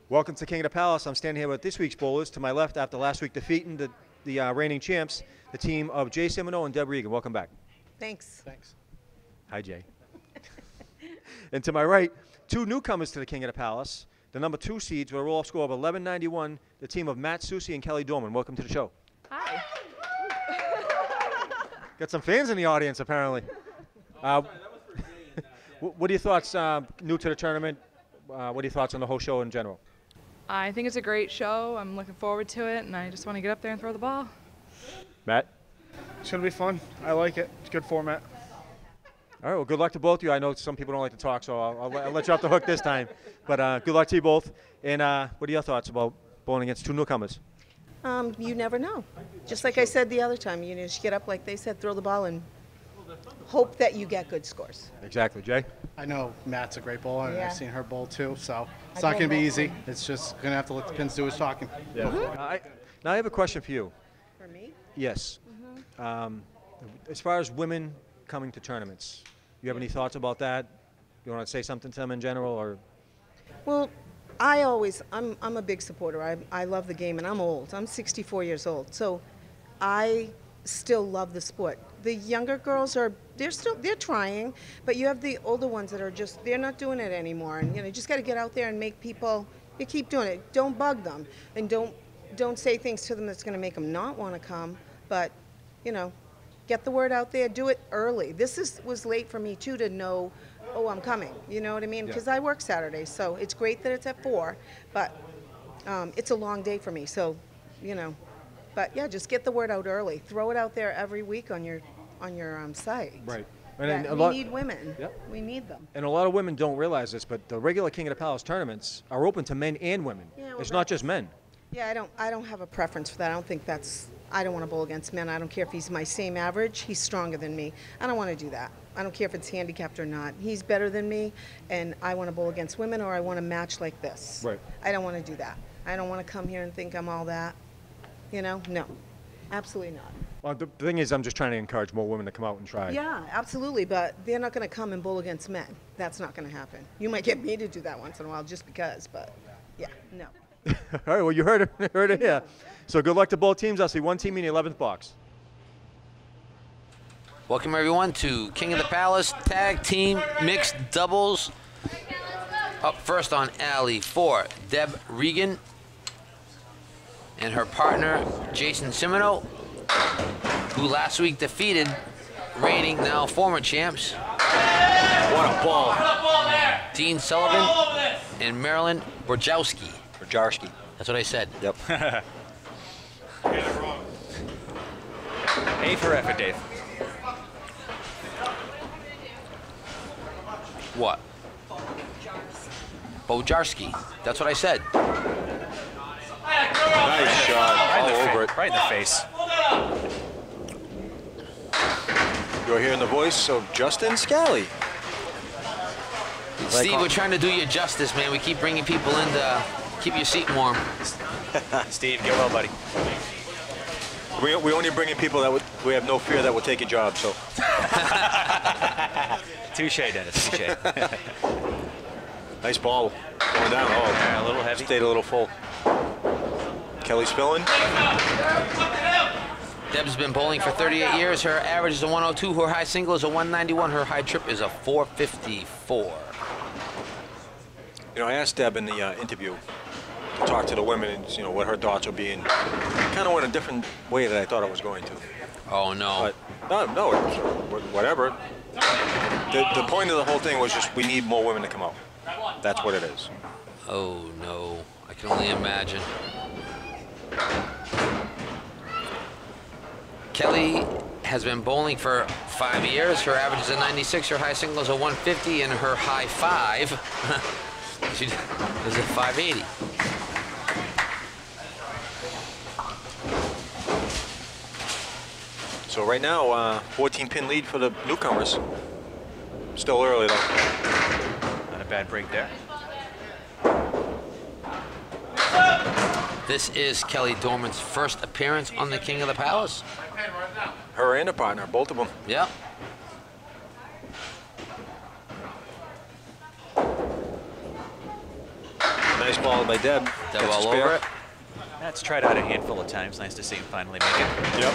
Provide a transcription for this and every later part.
Welcome to King of the Palace. I'm standing here with this week's bowlers. To my left, after last week defeating the reigning champs, the team of Jay Simino and Deb Regan. Welcome back. Thanks. Thanks. Hi, Jay. And to my right, two newcomers to the King of the Palace, the number 2 seeds with a roll-off score of 1191, the team of Matt Susi and Kelly Dorman. Welcome to the show. Hi. Got some fans in the audience, apparently. What are your thoughts, new to the tournament? What are your thoughts on the whole show in general? I think it's a great show. I'm looking forward to it, and I just want to get up there and throw the ball. Matt? It's going to be fun. I like it. It's a good format. All right, well, good luck to both of you. I know some people don't like to talk, so I'll let you off the hook this time. But good luck to you both. And what are your thoughts about bowling against two newcomers? You never know. Just like I said the other time, you just get up, like they said, throw the ball and hope that you get good scores. Exactly. Jay? I know Matt's a great bowler, and Yeah. I've seen her bowl too, so it's I not going to be bowl easy. both. It's just going to have to let the pins do his talking. Yeah. Now I have a question for you. For me? Yes. As far as women coming to tournaments, you have any thoughts about that? You want to say something to them in general, or? Well, I'm a big supporter. I love the game, and I'm old. I'm 64 years old, so I still love the sport. The younger girls they're trying, but you have the older ones that are they're not doing it anymore. And you just got to get out there and make people. You keep doing it. Don't bug them, and don't say things to them that's going to make them not want to come. But get the word out there. Do it early. This was late for me too to know. Oh, I'm coming. You know what I mean? Because I work Saturdays, so it's great that it's at 4, but it's a long day for me. So, but yeah, just get the word out early. Throw it out there every week on your site. Right. And we need women. Yep. We need them. And a lot of women don't realize this, but the regular King of the Palace tournaments are open to men and women. Yeah, well, it's not just men. Yeah, I don't have a preference for that. I don't want to bowl against men. I don't care if he's my same average. He's stronger than me. I don't want to do that. I don't care if it's handicapped or not. He's better than me, and I want to bowl against women, or I want to match like this. Right. I don't want to do that. I don't want to come here and think I'm all that. No, absolutely not. Well, the thing is, I'm just trying to encourage more women to come out and try. Yeah, absolutely, but they're not going to come and bowl against men. That's not going to happen. You might get me to do that once in a while just because, but yeah, no. All right, well, you heard it here. So good luck to both teams. I'll see one team in the 11th box. Welcome, everyone, to King of the Palace Tag Team Mixed Doubles. Up first on alley 4, Deb Regan and her partner, Jason Simino, who last week defeated reigning, now former champs. What a ball. Dean Sullivan and Marilyn Borjowski. Jarski. That's what I said. Yep. A for effort, Dave. What? Bojarski. That's what I said. Nice shot. All over it. Right in the face. You're hearing the voice of Justin Scally. Steve, we're trying to do you justice, man. We keep bringing people in to keep your seat warm. Steve, get well, buddy. We only bring in people that we have no fear that will take your job, so. Touche, Dennis, touche. Nice ball. Going down. Oh, Yeah, a little heavy. Stayed a little full. Kelly spilling. Deb's been bowling for 38 years. Her average is a 102. Her high single is a 191. Her high trip is a 454. I asked Deb in the interview to talk to the women and what her thoughts would be, and kind of went a different way than I thought it was going to. Oh, no. But no, it was whatever. The point of the whole thing was just we need more women to come out. That's what it is. Oh, no. I can only imagine. Kelly has been bowling for 5 years. Her average is a 96, her high single is a 150, and her high five she is a 580. So right now, 14-pin lead for the newcomers. Still early though. Not a bad break there. This is Kelly Dorman's first appearance on the King of the Palace. Her and her partner, both of them. Yep. Nice ball by Deb. Deb Gets a all spare. over it. Matt's tried out a handful of times. Nice to see him finally make it. Yep.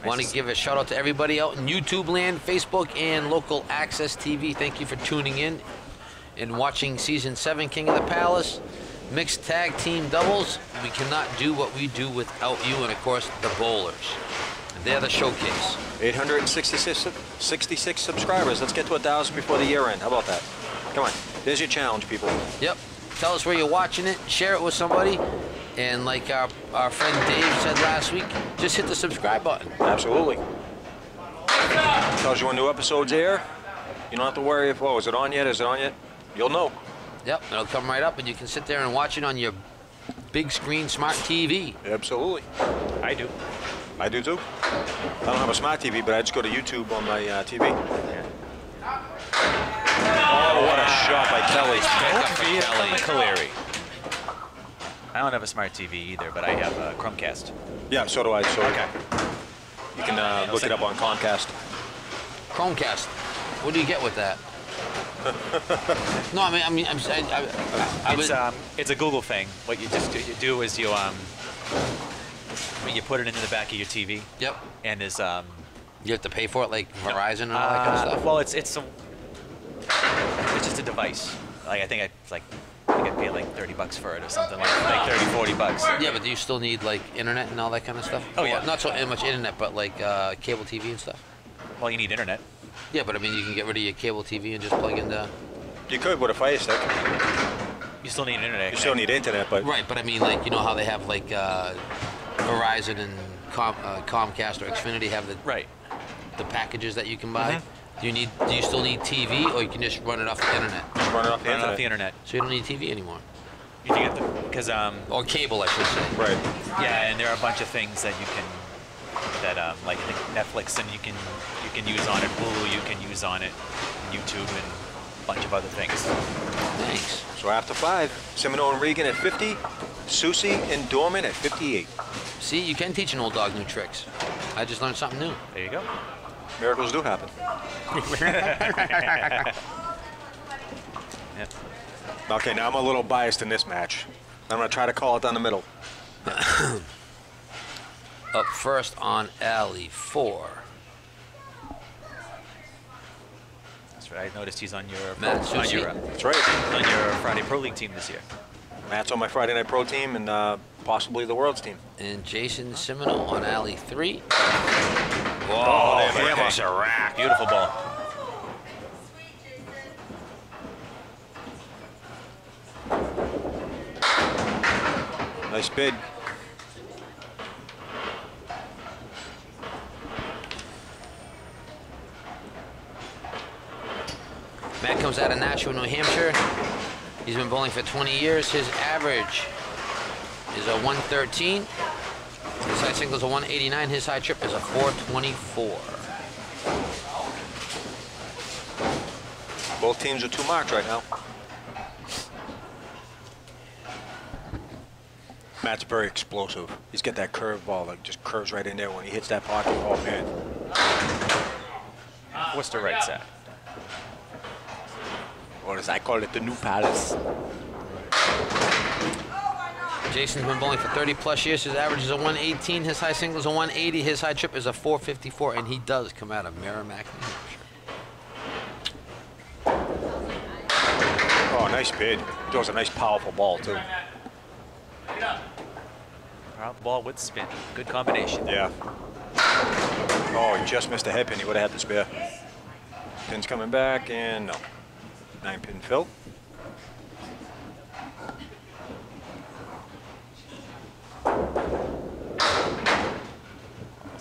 Want to give a shout out to everybody out in YouTube land, Facebook, and local access TV. Thank you for tuning in and watching season 7 King of the Palace. Mixed tag team doubles. We cannot do what we do without you, and of course the bowlers. They're the showcase. 866 subscribers. Let's get to 1,000 before the year end. How about that? Come on. There's your challenge, people. Yep. Tell us where you're watching it. Share it with somebody. And like our friend Dave said last week, just hit the subscribe button. Absolutely. Tells you when new episodes air. You don't have to worry if, oh, is it on yet? Is it on yet? You'll know. Yep, it'll come right up, and you can sit there and watch it on your big screen smart TV. Absolutely. I do. I do too. I don't have a smart TV, but I just go to YouTube on my TV. Oh, what a shot by Kelly. Kelly. Caleri. I don't have a smart TV either, but I have a Chromecast. Yeah, so do I. So Okay. you can look it up on Comcast. Chromecast. What do you get with that? No, I mean, It's a Google thing. What you do is you put it into the back of your TV. Yep. And there's You have to pay for it, like Verizon and all that kind of stuff. Well, it's just a device. Like I think I pay like $30 for it or something like 30, $40. Yeah, but do you still need like internet and all that kind of stuff? Oh, yeah. Well, not so much internet, but like cable TV and stuff. Well, you need internet. Yeah, but I mean, you can get rid of your cable TV and just plug into. You could with a Fire Stick. You still need internet. You still need internet, but Right, but I mean, like, you know how they have like Verizon and Comcast or Xfinity have the packages that you can buy. Do you still need TV, or you can just run it off the internet? just run it off the Run it internet. off the internet. So you don't need TV anymore, You can get the because or cable, I should say. Right. yeah, and there are a bunch of things that you can like I think Netflix and you can use on it. Hulu you can use on it. YouTube and a bunch of other things. Thanks. So after 5, Semino and Regan at 50, Susie and Dorman at 58. See, you can teach an old dog new tricks. I just learned something new. There you go. Miracles do happen. Yep. Okay, now I'm a little biased in this match. I'm going to try to call it down the middle. Up first on alley 4. That's right. I noticed he's on your Matt Susi. That's right. on your Friday Pro League team this year. Matt's on my Friday Night Pro team and possibly the World's team. And Jason Semino on alley 3. Oh, Whoa, there that was a rack. Beautiful ball. Nice bid. Matt comes out of Nashua, New Hampshire. He's been bowling for 20 years. His average is a 113. His high single is a 189. His high trip is a 424. Both teams are 2 marks right now. Matt's very explosive. He's got that curve ball that just curves right in there when he hits that pocket. Oh, man. Worcester right side. Or as I call it, the new palace. Jason's been bowling for 30 plus years. His average is a 118. His high single is a 180. His high trip is a 454. And he does come out of Merrimack, New Hampshire. Oh, nice bid. Throws a nice, powerful ball, too. Round ball with spin. Good combination. Yeah. Oh, he just missed a headpin. He would have had the spare. Pin's coming back, and no. 9-pin fill.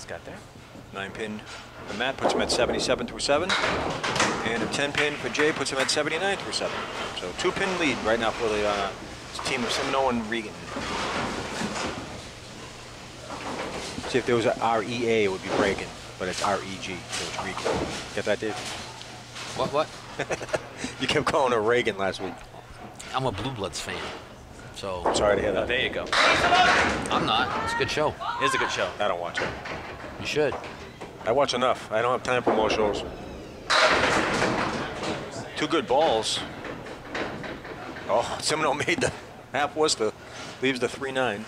Almost got there. 9-pin for Matt puts him at 77 through 7. And a 10-pin for Jay puts him at 79 through 7. So 2-pin lead right now for the team of Semino and Regan. See, if there was a R-E-A, it would be Reagan, but it's R-E-G, so it's Regan. Get that, Dave? What? You kept calling her Reagan last week. I'm a Blue Bloods fan, so. Sorry to hear Oh, that. there you go. I'm not. It's a good show. It is a good show. I don't watch it. You should. I watch enough. I don't have time for more shows. 2 good balls. Oh, Semino made the half Worcester. Leaves the 3-9.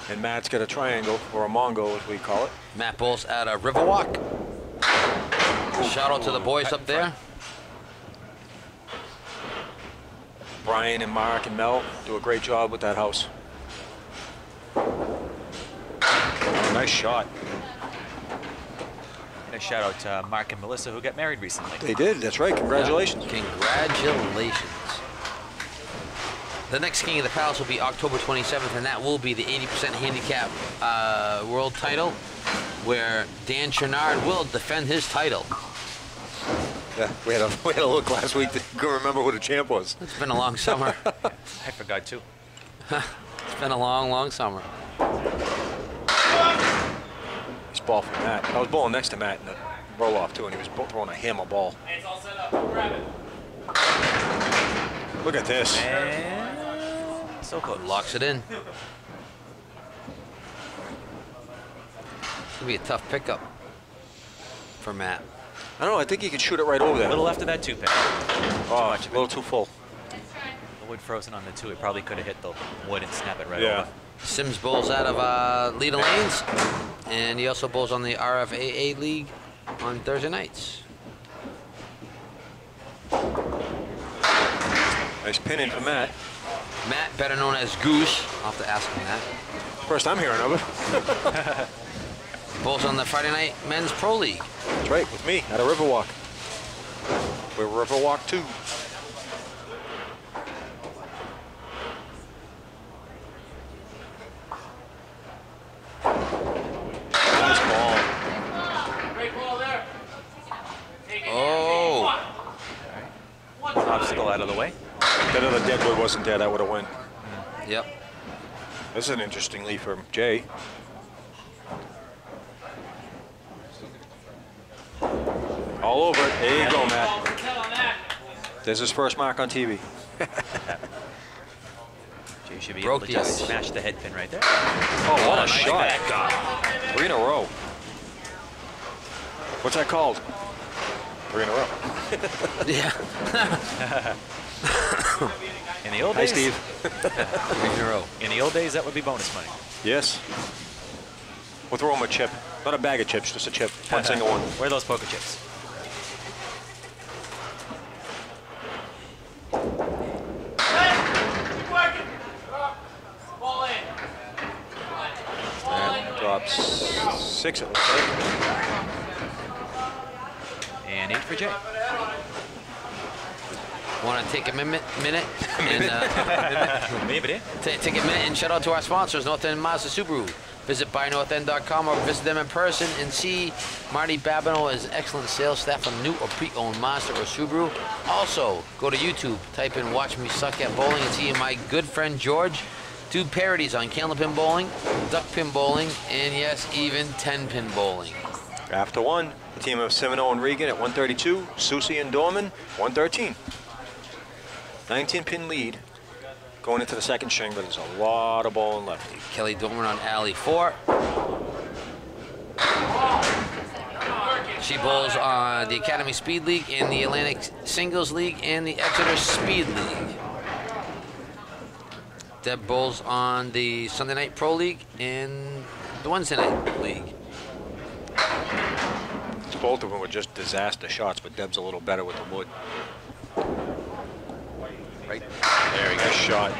And Matt's got a triangle, or a Mongo as we call it. Matt Bowles at a Riverwalk. Shout out to the boys up there. Brian and Mark and Mel do a great job with that house. Nice shot. And a shout out to Mark and Melissa who got married recently. They did, that's right. Congratulations. Yeah. Congratulations. The next King of the Palace will be October 27th, and that will be the 80% handicap world title, where Dan Chernard will defend his title. Yeah, we had a look last week that couldn't remember who the champ was. It's been a long summer. I forgot too. It's been a long, long summer. Nice ball from Matt. I was bowling next to Matt in the roll off too, and he was throwing a hammer ball. It's all set up. Grab it. Look at this. And so close. Locks it in. It's gonna be a tough pickup for Matt. I don't know, I think he could shoot it right over A there. little after that 2-pin. Oh, much it's of a little too full. The wood frozen on the 2. It probably could have hit the wood and snap it right Yeah. over. Sims bowls out of Leda Lanes, and he also bowls on the RFAA League on Thursday nights. Nice pin in for Matt. Matt, better known as Goose, I'll have to ask him that. First I'm hearing of it. Bowls on the Friday Night Men's Pro League. That's right, with me at a Riverwalk. We're Riverwalk 2. Nice ball. Great ball there. Take it. Oh, Obstacle out of the way. If that other deadwood wasn't there, that would have went. yep. This is an interesting lead for Jay. All over it. There you go, Matt. Tell on that. There's his first mark on TV. Jay should be Broke able to the just ice. smash the head pin right there. Oh, what a nice shot. back. 3 in a row. What's that called? 3 in a row. Yeah. In the old Hi, days, Steve. 3 in a row. In the old days, that would be bonus money. Yes. We'll throw him a chip. Not a bag of chips, just a chip. One single one. Where are those poker chips? Keep working. Ball in. That drops 6, it looks like. And 8 for Jay. Want to take a minute and Maybe it. take a minute and shout out to our sponsors, North End Mazda Subaru. Visit buynorthend.com or visit them in person and see Marty Babineau and his excellent sales staff on new or pre-owned Mazda or Subaru. Also, go to YouTube, type in Watch Me Suck at Bowling and see my good friend George do parodies on Candlepin bowling, duck pin bowling, and yes, even 10-pin bowling. After 1, the team of Semino and Regan at 132. Susie and Dorman, 113. 19-pin lead going into the second string, but there's a lot of bowling left. Kelly Dorman on alley 4. She bowls on the Academy Speed League and the Atlantic Singles League and the Exeter Speed League. Deb bowls on the Sunday Night Pro League and the Wednesday Night League. Both of them were just disaster shots, but Deb's a little better with the wood. Right. There he goes, shot.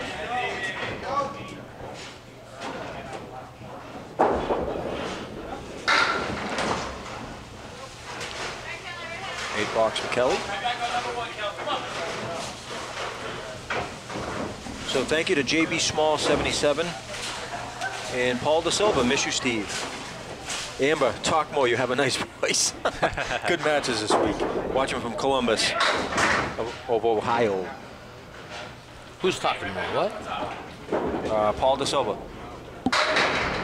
Eight box for Kelly. So thank you to JB Small 77 and Paul Da Silva. Miss you, Steve. Amber, talk more. You have a nice voice. Good matches this week. Watching from Columbus of Ohio. Who's talking more? What? Paul De Silva.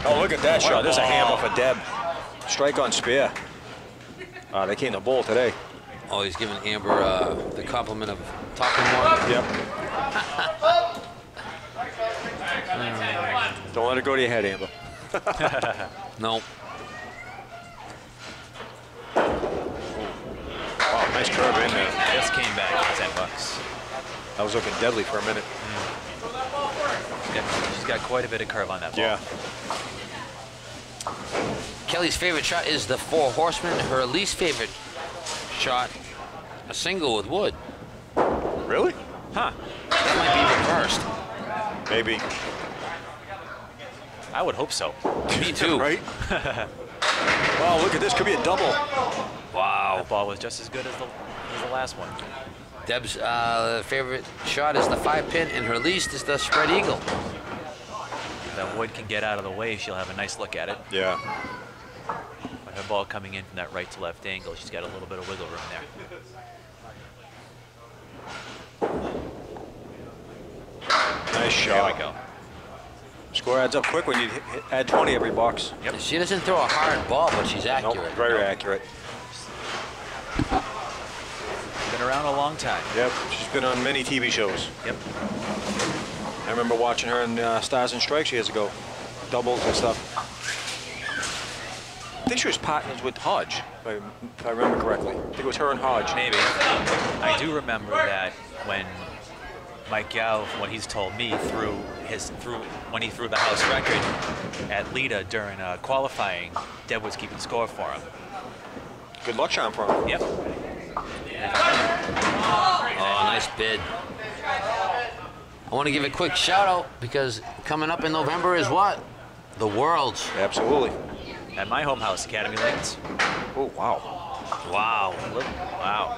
Oh, look at that shot. There's a hammer for Deb. Strike on spear. They came to bowl today. Oh, he's giving Amber the compliment of talking more. Yep. Don't let it go to your head, Amber. No. Wow, nice curve in there. Just came back for $10. That was looking deadly for a minute. She's got quite a bit of curve on that ball. Yeah. Kelly's favorite shot is the 4 Horsemen. Her least favorite shot, a single with wood. Really? Huh. That might be reversed. Maybe. I would hope so. Me too. Right? Wow, look at this. Could be a double. Wow. That ball was just as good as the last one. Deb's favorite shot is the 5-pin, and her least is the spread eagle. If that wood can get out of the way, she'll have a nice look at it. Yeah. But her ball coming in from that right to left angle, she's got a little bit of wiggle room there. Nice shot. There we go. Score adds up quick when you add 20 every box. Yep. She doesn't throw a hard ball, but she's Nope, accurate. very accurate. Been around a long time. Yep, she's been on many TV shows. Yep. I remember watching her in Stars and Strikes years ago. Doubles and stuff. I think she was partners with Hodge, if I remember correctly. I think it was her and Hodge. Maybe. I do remember that when Mike Yao, when he's told me when he threw the house record at Lita during qualifying, Deb was keeping score for him. Good luck charm for him. Yep. Oh, nice bid. I want to give a quick shout out because coming up in November is what? The Worlds. Absolutely. At my home house, Academy Lanes. Oh, wow. Wow. Wow.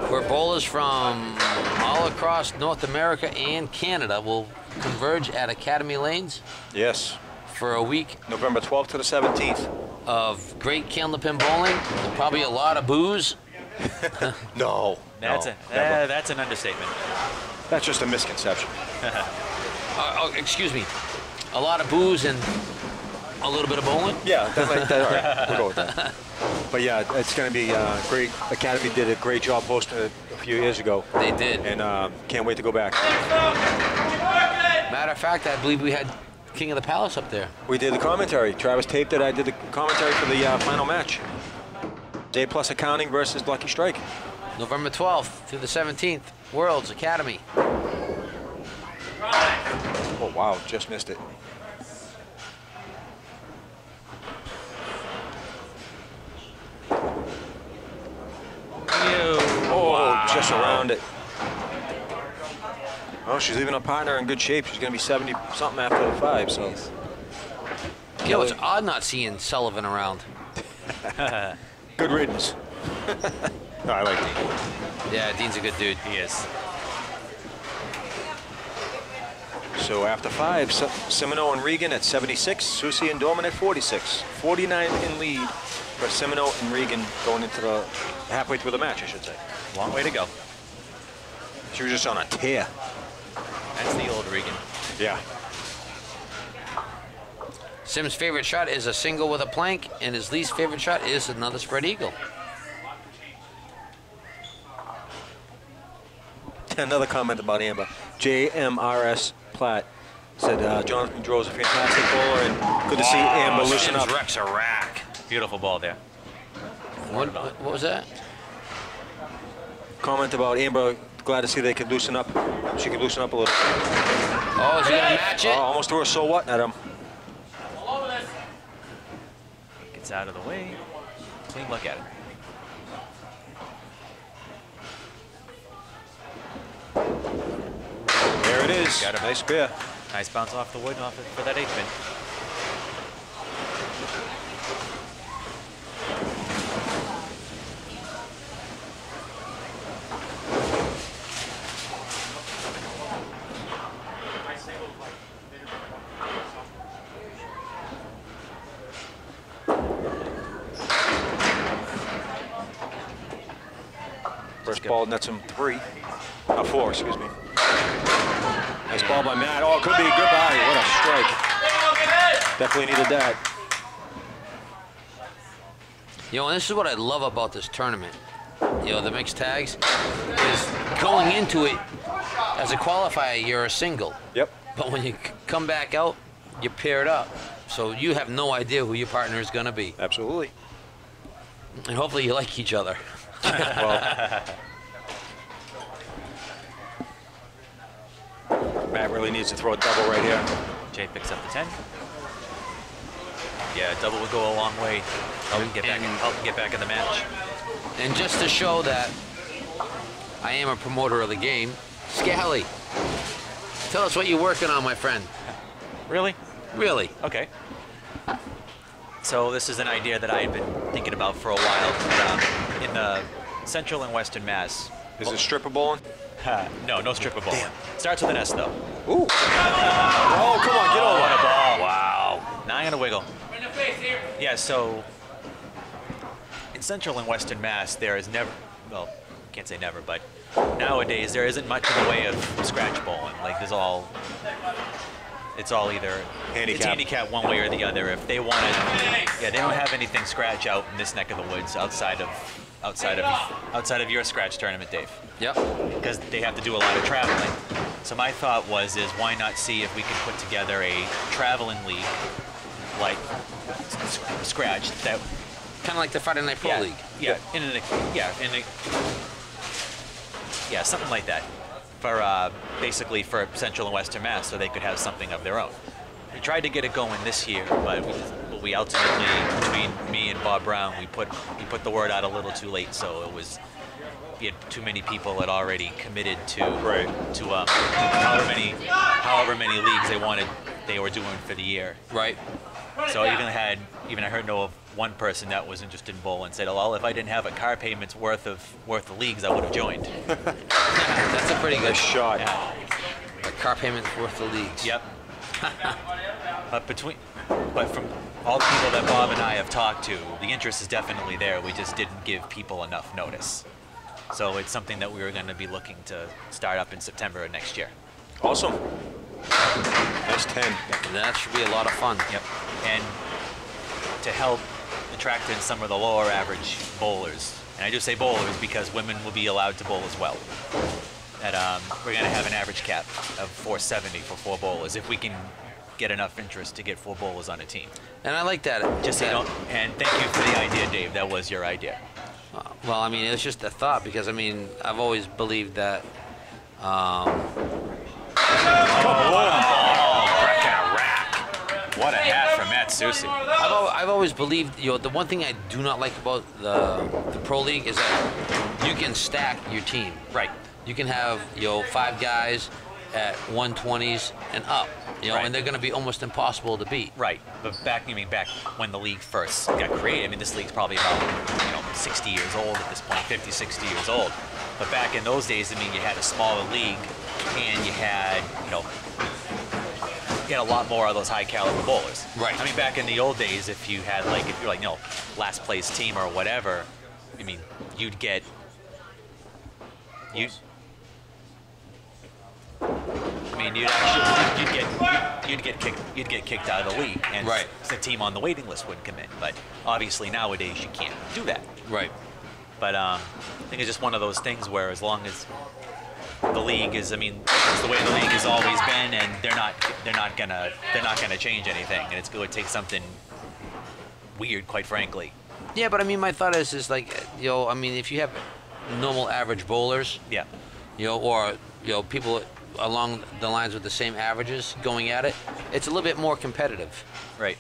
Where bowlers from all across North America and Canada will converge at Academy Lanes Yes. for a week November 12th to the 17th. of great Candlepin bowling and probably a lot of booze. No. That's no, never. that's an understatement. That's just a misconception. Excuse me. A lot of booze and a little bit of bowling? Yeah, all right, we'll go with that. But yeah, it's going to be great. Academy did a great job hosting it a few years ago. They did. And can't wait to go back. Matter of fact, I believe we had King of the Palace up there. We did the commentary. Travis taped it. I did the commentary for the final match. Day Plus Accounting versus Lucky Strike. November 12th through the 17th, Worlds Academy. Oh, wow, just missed it. Oh, just around it. Oh, she's leaving her partner in good shape. She's going to be 70-something after the 5, so. You know, it's odd not seeing Sullivan around. Good riddance. No, I like Dean. Yeah, Dean's a good dude. He is. So after 5, Semino and Regan at 76, Susie and Dorman at 46. 49 in lead for Semino and Regan going into the halfway through the match, I should say. Long way to go. She was just on a tear. That's the old Regan. Yeah. Sim's favorite shot is a single with a plank, and his least favorite shot is another spread eagle. Another comment about Amber. JMRS Platt said Jonathan Dro's a fantastic bowler, and good to see Amber loosen Sim's up. wrecks a rack. Beautiful ball there. What was that? Comment about Amber. Glad to see they can loosen up. She can loosen up a little. Oh, is he gonna match it? Oh, almost threw a so what at him. Gets out of the way. Clean look at it. There it is. Got him. Nice spear. Nice bounce off the wood for that 8-pin. First ball nets him 4, excuse me. Nice ball by Matt. Oh, it could be a goodbye. What a strike. Definitely needed that. And this is what I love about this tournament. The mixed tags is going into it as a qualifier, you're a single. Yep. But when you come back out, you're paired up. So you have no idea who your partner is going to be. Absolutely. And hopefully you like each other. Well, Matt really needs to throw a double right here. Jay picks up the 10. Yeah, double would go a long way. Help him get back in the match. And just to show that I am a promoter of the game, Scally, tell us what you're working on, my friend. Really? Really? Okay. So this is an idea that I had been thinking about for a while. In the Central and Western Mass. Is it stripper bowling? No stripper bowling. Starts with an S, though. Ooh. Oh, come on, get over. What a ball. Wow. Now I'm going to wiggle. Yeah, so in Central and Western Mass, there is never, well, can't say never, but nowadays there isn't much in the way of scratch bowling. Like it's all either handicap one way or the other. If they wanted, they don't have anything scratch out in this neck of the woods outside of your scratch tournament, Dave. Yep. Because they have to do a lot of traveling. So my thought is why not see if we can put together a traveling league, like scratch that. Kind of like the Friday Night Pro League. Yeah, something like that. For basically for Central and Western Mass, so they could have something of their own. We tried to get it going this year, but we ultimately, between me and Bob Brown, we put the word out a little too late. So we had too many people had already committed to however many leagues they were doing for the year. Right. So I heard of one person that was interested in bowling and said, "Well, if I didn't have a car payment's worth of leagues, I would have joined." That's a pretty good shot. Yeah. A car payment's worth the leagues. Yep. But from all the people that Bob and I have talked to, the interest is definitely there. We just didn't give people enough notice. So it's something that we were going to be looking to start up in September of next year. Awesome. Nice 10. And that should be a lot of fun. Yep. And to help attract in some of the lower average bowlers, and I do say bowlers because women will be allowed to bowl as well, that we're going to have an average cap of 470 for 4 bowlers if we can get enough interest to get 4 bowlers on a team. And I like that. And thank you for the idea, Dave. That was your idea. Well, I mean, it was just a thought because, I mean, I've always believed that. What a hat from Matt Susi. I've always believed, the one thing I do not like about the Pro League is that you can stack your team. Right. You can have, 5 guys at 120s and up, right. And they're going to be almost impossible to beat. Right. But back when the league first got created, I mean, this league's probably about, 60 years old at this point, 50, 60 years old. But back in those days, I mean, you had a smaller league and you had, a lot more of those high caliber bowlers. Right. I mean, back in the old days, if you're like, last place team or whatever, I mean, you'd get kicked out of the league, and right. the team on the waiting list wouldn't come in. But obviously nowadays you can't do that. Right. But I think it's just one of those things where as long as the league is, it's the way the league has always been, and they're not gonna change anything, and it would take something weird, quite frankly. Yeah, but I mean, my thought is like, if you have normal average bowlers, yeah, or people along the lines with the same averages going at it, it's a little bit more competitive. Right.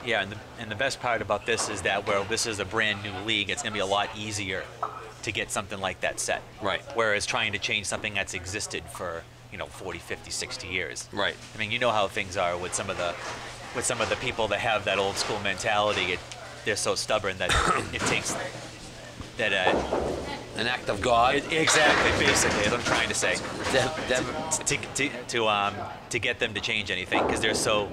Yeah, and the best part about this is that this is a brand new league, it's going to be a lot easier to get something like that set. Right. Whereas trying to change something that's existed for 40, 50, 60 years. Right. I mean, you know how things are with some of the people that have that old school mentality. They're so stubborn that it takes that an act of God. Exactly, basically, as I'm trying to say, to get them to change anything because they're so.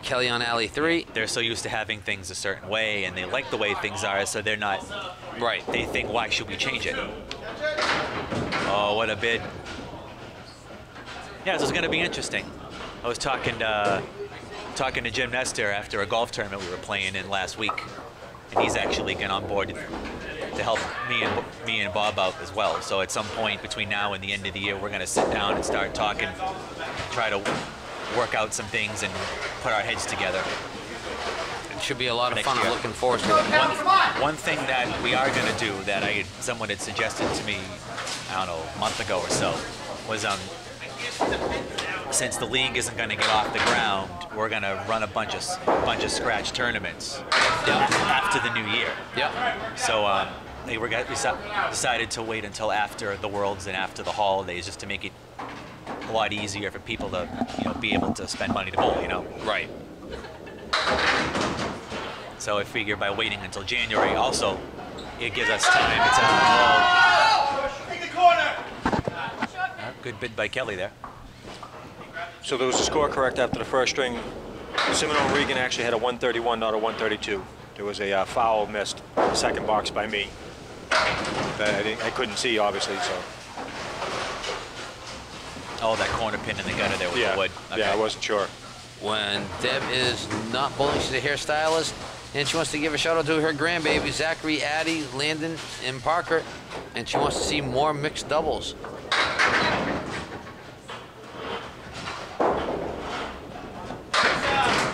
Kelly on alley 3. They're so used to having things a certain way, and they like the way things are, so they're not. Right. They think, why should we change it? Oh, what a bid. Yeah, this is going to be interesting. I was talking to Jim Nestor after a golf tournament we were playing in last week, and he's actually getting on board to help me and Bob out as well. So at some point between now and the end of the year, we're going to sit down and start talking, try to work out some things and put our heads together. It should be a lot of fun. Year. I'm looking forward to it. One thing that we are going to do that someone had suggested to me, I don't know, a month ago or so, was since the league isn't going to get off the ground, we're going to run a bunch of scratch tournaments after the new year. Yeah. So we decided to wait until after the Worlds and after the holidays, just to make it a lot easier for people to, be able to spend money to bowl. Right. So I figure by waiting until January, also, it gives us time to tell. Take the corner. Good bid by Kelly there. So there was a score correct after the first string. Semino and Regan actually had a 131, not a 132. There was a foul missed in the second box by me that I couldn't see, obviously. So. Oh, that corner pin in the gutter there with the wood. Okay. Yeah, I wasn't sure. When Deb is not bowling, she's a hairstylist, and she wants to give a shout out to her grandbaby, Zachary, Addie, Landon, and Parker, and she wants to see more mixed doubles.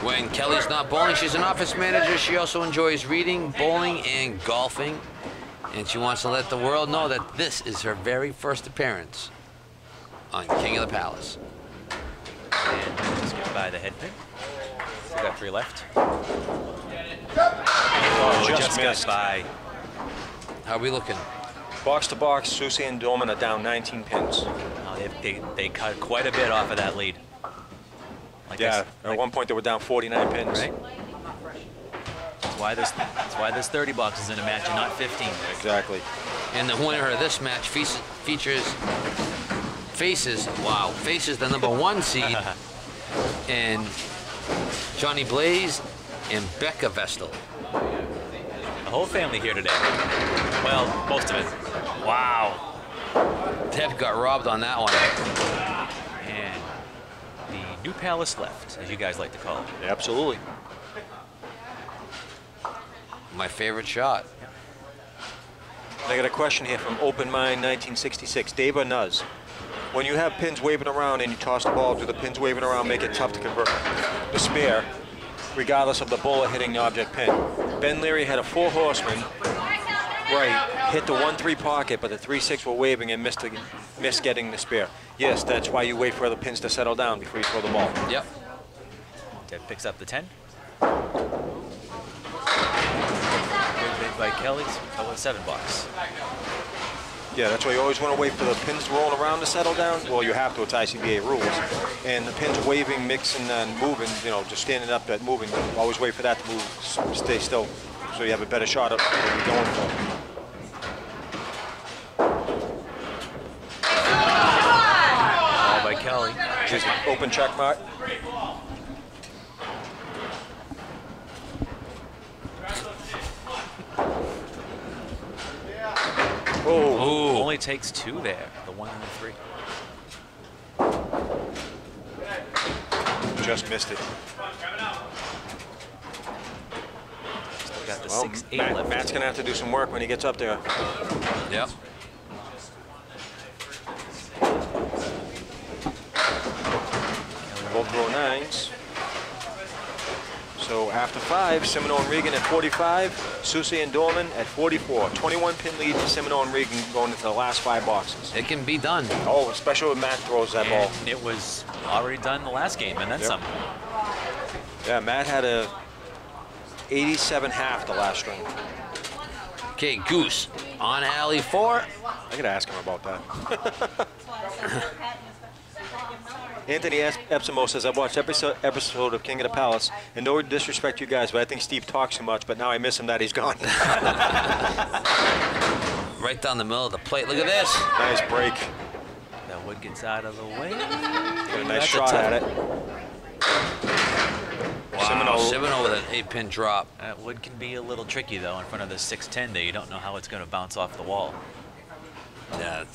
When Kelly's not bowling, she's an office manager. She also enjoys reading, bowling, and golfing, and she wants to let the world know that this is her very first appearance on King of the Palace. And just get by the head pin. We got 3 left. Oh, Just missed. got by. How are we looking? Box to box, Susie and Dorman are down 19 pins. Oh, they cut quite a bit off of that lead. At one point they were down 49 pins. Right? That's why there's 30 boxes in a match and not 15. Exactly. And the winner of this match faces the number 1 seed, and Johnny Blaze and Becca Vestal. The whole family here today. Well, most of it. Wow. Deb got robbed on that one. And the new palace left, as you guys like to call it. Absolutely. My favorite shot. I got a question here from Open Mind 1966. Dave or Nuz? When you have pins waving around and you toss the ball, do the pins waving around make it tough to convert the spare, regardless of the bowler hitting the object pin? Ben Leary had a 4 horseman, hit the 1-3 pocket, but the 3-6 were waving and missed getting the spare. Yes, that's why you wait for the pins to settle down before you throw the ball. Yep. Deb picks up the 10. Good bid by Kelly. Oh, 7 bucks. Yeah, that's why you always want to wait for the pins rolling around to settle down. Well, you have to, it's ICBA rules. And the pins waving, mixing, and moving, just standing up and moving. Always wait for that to move, stay still, so you have a better shot of what you're going for. Ball by Kelly. Just open check mark. Oh, only takes 2 there. The 1 and the 3. Just missed it. Still got the Well, 6-8 left. Matt's going to have to do some work when he gets up there. Yep. Both row 9s. So after 5, Semino and Regan at 45, Susie and Dorman at 44. 21-pin lead for Semino and Regan going into the last 5 boxes. It can be done. Oh, especially when Matt throws that ball. And it was already done the last game, and then some. Yeah, Matt had a 87.5 the last string. Okay, Goose on alley 4. I gotta ask him about that. Anthony Epsimo says, I've watched every episode of King of the Palace, and no disrespect to you guys, but I think Steve talks too much, but now I miss him that he's gone. Right down the middle of the plate. Look at this. Nice break. That wood gets out of the way. Got a nice shot at it. Wow. Wow, Semino with an 8-pin drop. That wood can be a little tricky, though, in front of the 6'10 there. You don't know how it's going to bounce off the wall. Yeah.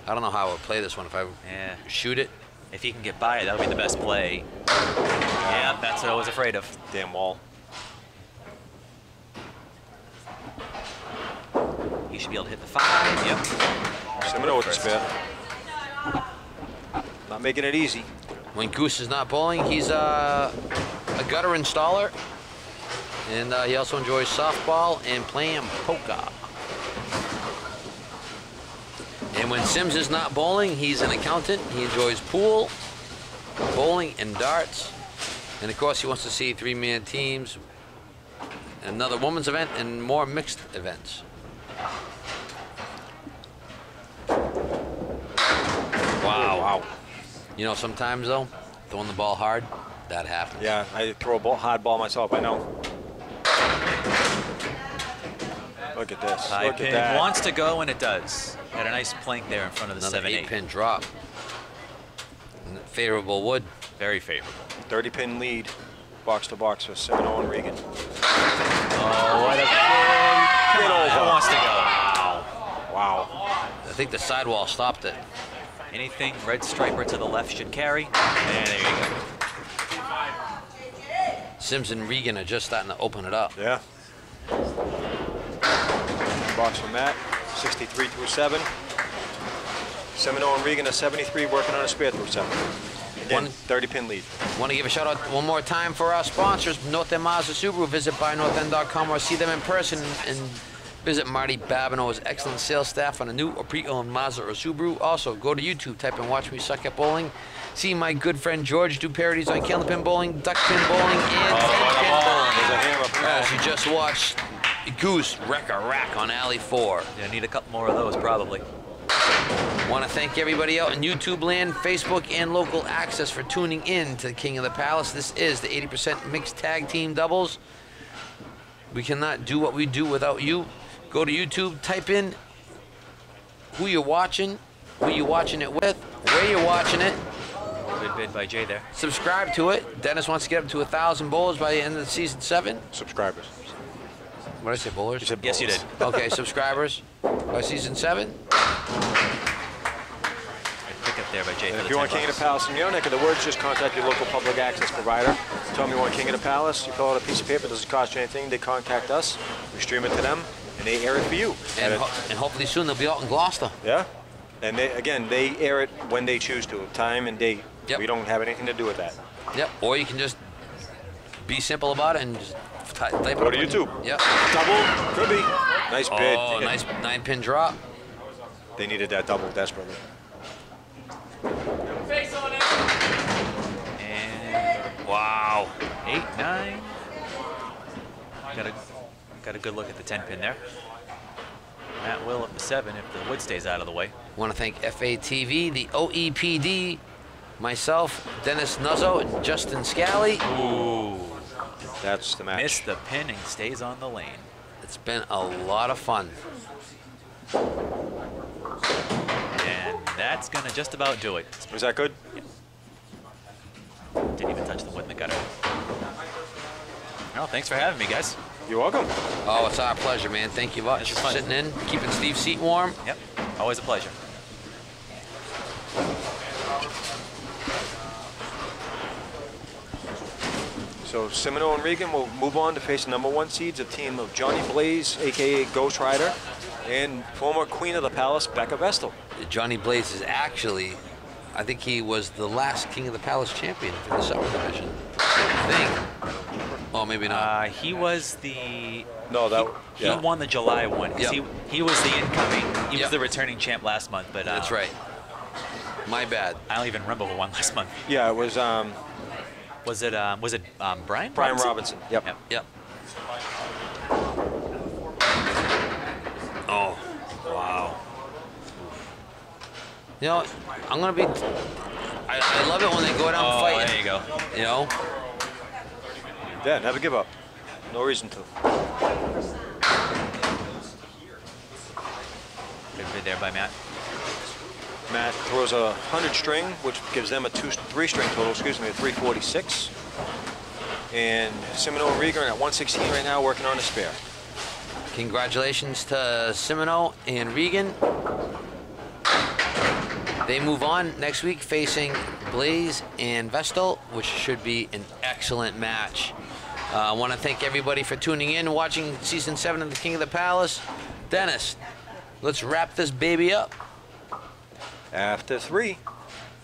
I don't know how I would play this one. If I shoot it. If he can get by it, that would be the best play. Yeah, that's what I was afraid of. Damn wall. He should be able to hit the 5. Yep. Semino with the spare. Not making it easy. When Goose is not bowling, he's a gutter installer. And he also enjoys softball and playing poker. And when Sims is not bowling, he's an accountant. He enjoys pool, bowling, and darts. And of course, he wants to see 3-man teams, another women's event, and more mixed events. Wow. You know, sometimes, though, throwing the ball hard, that happens. Yeah, I throw a hard ball myself, I know. Look at this. High Look pin at that. wants to go, and it does. Got a nice plank there in front of the Another 7-8. 8-pin drop. Favorable wood. Very favorable. 30-pin lead, box to box for Semino and Regan. Oh, what a big... Come on, that wants to go. Wow. I think the sidewall stopped it. Anything red striper to the left should carry. And there you go. Sims and Regan are just starting to open it up. Yeah. Box for Matt, 63 through 7. Semino and Regan are 73, working on a spare through 7. Again, 30-pin lead. Want to give a shout out one more time for our sponsors, North End Mazda Subaru. Visit buynorthend.com or see them in person, and visit Marty Babineau's excellent sales staff on a new or pre-owned Mazda or Subaru. Also, go to YouTube, type in Watch Me Suck at Bowling. See my good friend George do parodies on Candlepin Bowling, Duckpin Bowling, and Tenpin Bowling. As you just watched Goose wreck a rack on Alley 4. Yeah, need a couple more of those, probably. Want to thank everybody out in YouTube land, Facebook, and local access for tuning in to King of the Palace. This is the 80% mixed tag team doubles. We cannot do what we do without you. Go to YouTube, type in who you're watching it with, where you're watching it. Good bid by Jay there. Subscribe to it. Dennis wants to get up to 1,000 bowlers by the end of the season 7. Subscribers. What did I say, bowlers? You said Yes, you bowlers. did. Okay, subscribers by season 7. Pick up there by Jay. And if you want King of the Palace in your neck of the woods, just contact your local public access provider. Tell them you want King of the Palace. You fill out a piece of paper. It doesn't cost you anything. They contact us. We stream it to them, and they air it for you. And hopefully soon they'll be out in Gloucester. Yeah. And they air it when they choose to, time and date. Yep. We don't have anything to do with that. Yep. Or you can just be simple about it and just type it Go up to on- YouTube. Yep. Double, could be. Nice bid. Oh, nice 9-pin drop. They needed that double desperately. Face on it. And Wow. 8, 9. Got a good look at the 10-pin there. Matt will at the 7 if the wood stays out of the way. Want to thank FATV, the OEPD, myself, Dennis Nuzzo, and Justin Scally. Ooh. That's the match. Missed the pin and stays on the lane. It's been a lot of fun. And that's going to just about do it. Was that good? Didn't even touch the wood in the gutter. Well, thanks for having me, guys. You're welcome. Oh, it's our pleasure, man. Thank you much It's for fun. sitting in, keeping Steve's seat warm. Yep, always a pleasure. So Semino and Regan will move on to face the #1 seeds, a team of Johnny Blaze, a.k.a. Ghost Rider, and former Queen of the Palace, Becca Vestal. Johnny Blaze is actually, I think he was the last King of the Palace champion for the Summer Division. I think. Oh, maybe not. He was the... No, that He won the July one. 'Cause Yep. He was the incoming. He Yep. was the returning champ last month, but That's right. My bad. I don't even remember who won last month. Yeah, it was Was it Brian? Brian Robinson. Yep. Yep. Oh, wow. You know, I'm going to be... I love it when they go down Oh, fighting. there you go. You know? Yeah, never give up. No reason to. Good bid there by Matt. Matt throws a 100 string, which gives them a 3-string total, excuse me, a 346. And Semino and Regan are at 116 right now, working on a spare. Congratulations to Semino and Regan. They move on next week facing Blaze and Vestal, which should be an excellent match. I want to thank everybody for tuning in and watching Season 7 of The King of the Palace. Dennis, let's wrap this baby up. After 3,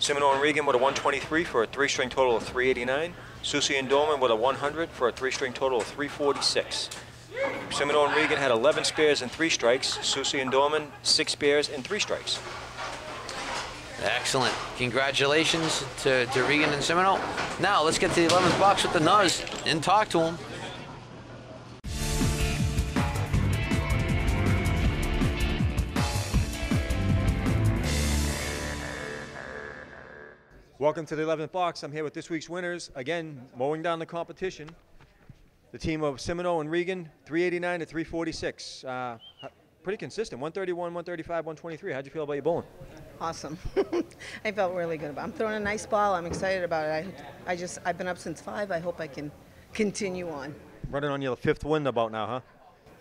Semino and Regan with a 123 for a 3-string total of 389. Susie and Dorman with a 100 for a 3-string total of 346. Semino and Regan had 11 spares and 3 strikes. Susie and Dorman, 6 spares and 3 strikes. Excellent. Congratulations to Regan and Semino. Now let's get to the 11th box with the Nuz and talk to him. Welcome to the 11th box. I'm here with this week's winners. Again, mowing down the competition. The team of Semino and Regan, 389 to 346. Pretty consistent, 131, 135, 123. How'd you feel about your bowling? Awesome. I felt really good about it. I'm throwing a nice ball. I'm excited about it. I've been up since 5. I hope I can continue on. Running on your 5th win about now, huh?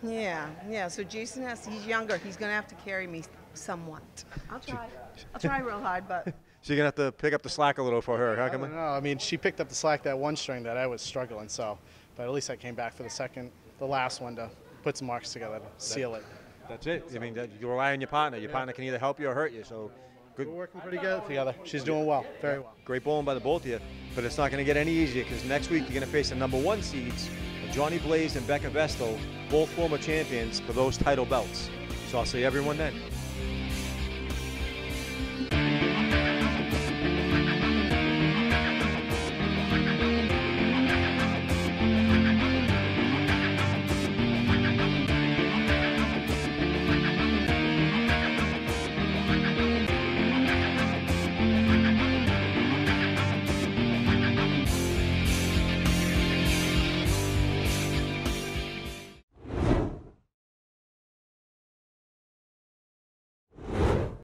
Yeah. So Jason he's younger. He's going to have to carry me somewhat. I'll try. I'll try real hard, but. So you're going to have to pick up the slack a little for her, huh? I don't know. I mean, she picked up the slack that one string that I was struggling, so. But at least I came back for the last one to put some marks together to seal it. That's it. I mean, you rely on your partner. Your partner can either help you or hurt you. So, good. We're working pretty good together. She's doing well, very well. Great bowling by the both of you. But it's not going to get any easier because next week you're going to face the #1 seeds, Johnny Blaze and Becca Vestal, both former champions for those title belts. So I'll see everyone then.